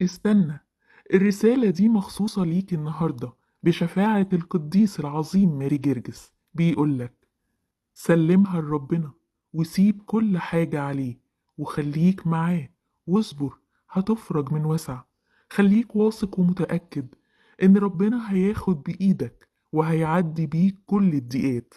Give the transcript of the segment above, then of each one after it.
استنى، الرسالة دي مخصوصة ليك النهاردة بشفاعة القديس العظيم ماري جرجس. بيقولك سلمها لربنا وسيب كل حاجة عليه وخليك معاه واصبر، هتفرج من وسع. خليك واثق ومتأكد إن ربنا هياخد بإيدك وهيعدي بيك كل الضيقات.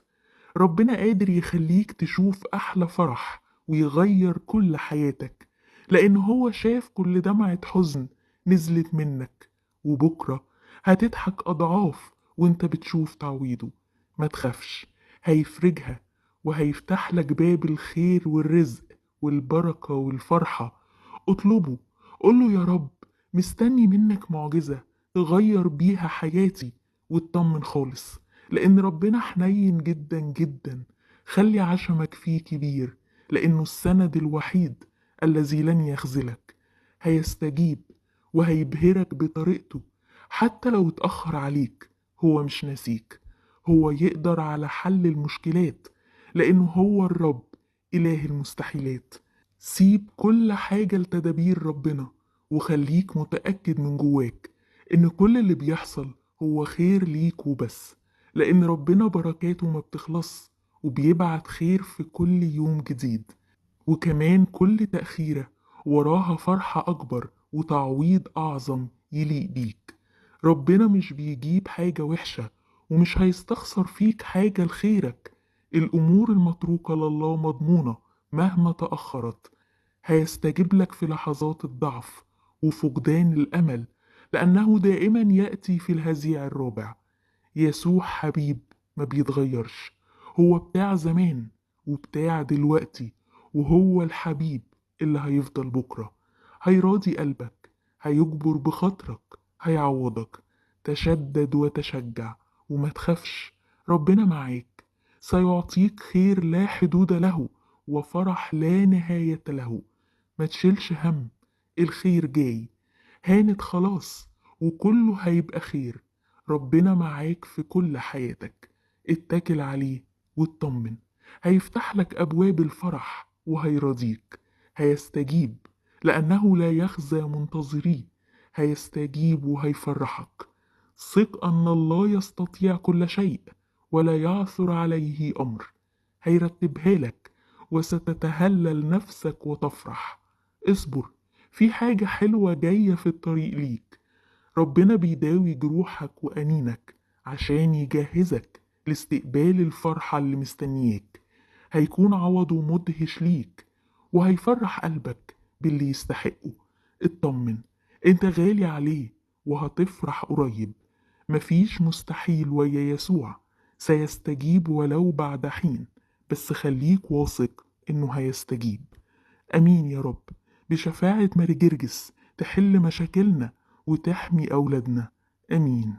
ربنا قادر يخليك تشوف أحلى فرح ويغير كل حياتك، لأن هو شاف كل دمعة حزن نزلت منك، وبكرة هتضحك أضعاف وانت بتشوف تعويضه. ما تخافش، هيفرجها وهيفتح لك باب الخير والرزق والبركة والفرحة. اطلبه، قوله يا رب مستني منك معجزة تغير بيها حياتي، واطمن خالص لأن ربنا حنين جدا جدا. خلي عشمك فيه كبير، لأنه السند الوحيد الذي لن يخذلك. هيستجيب وهيبهرك بطريقته، حتى لو اتأخر عليك هو مش ناسيك. هو يقدر على حل المشكلات، لأنه هو الرب إله المستحيلات. سيب كل حاجة لتدابير ربنا، وخليك متأكد من جواك إن كل اللي بيحصل هو خير ليك وبس، لأن ربنا بركاته ما بتخلص وبيبعت خير في كل يوم جديد. وكمان كل تأخيرة وراها فرحة أكبر وتعويض أعظم يليق بيك. ربنا مش بيجيب حاجة وحشة ومش هيستخسر فيك حاجة لخيرك. الأمور المتروكة لله مضمونة مهما تأخرت. هيستجيب لك في لحظات الضعف وفقدان الأمل، لأنه دائما يأتي في الهزيع الرابع. يسوع حبيب ما بيتغيرش، هو بتاع زمان وبتاع دلوقتي، وهو الحبيب اللي هيفضل بكرة. هيراضي قلبك، هيجبر بخاطرك، هيعوضك. تشدد وتشجع وما تخافش، ربنا معاك. سيعطيك خير لا حدود له وفرح لا نهاية له. ما تشيلش هم، الخير جاي، هانت خلاص وكله هيبقى خير. ربنا معاك في كل حياتك، اتكل عليه واطمن. هيفتح لك أبواب الفرح وهيرضيك. هيستجيب لأنه لا يخزى منتظريه. هيستجيب وهيفرحك. ثق أن الله يستطيع كل شيء ولا يعثر عليه أمر. هيرتبها لك وستتهلل نفسك وتفرح. اصبر، في حاجة حلوة جاية في الطريق ليك. ربنا بيداوي جروحك وأنينك عشان يجهزك لاستقبال الفرحة اللي مستنياك. هيكون عوضه مدهش ليك وهيفرح قلبك باللي يستحقه. اطمن، انت غالي عليه وهتفرح قريب. مفيش مستحيل ويا يسوع، سيستجيب ولو بعد حين. بس خليك واثق انه هيستجيب. امين يا رب. بشفاعة ماري جرجس تحل مشاكلنا وتحمي أولادنا. آمين.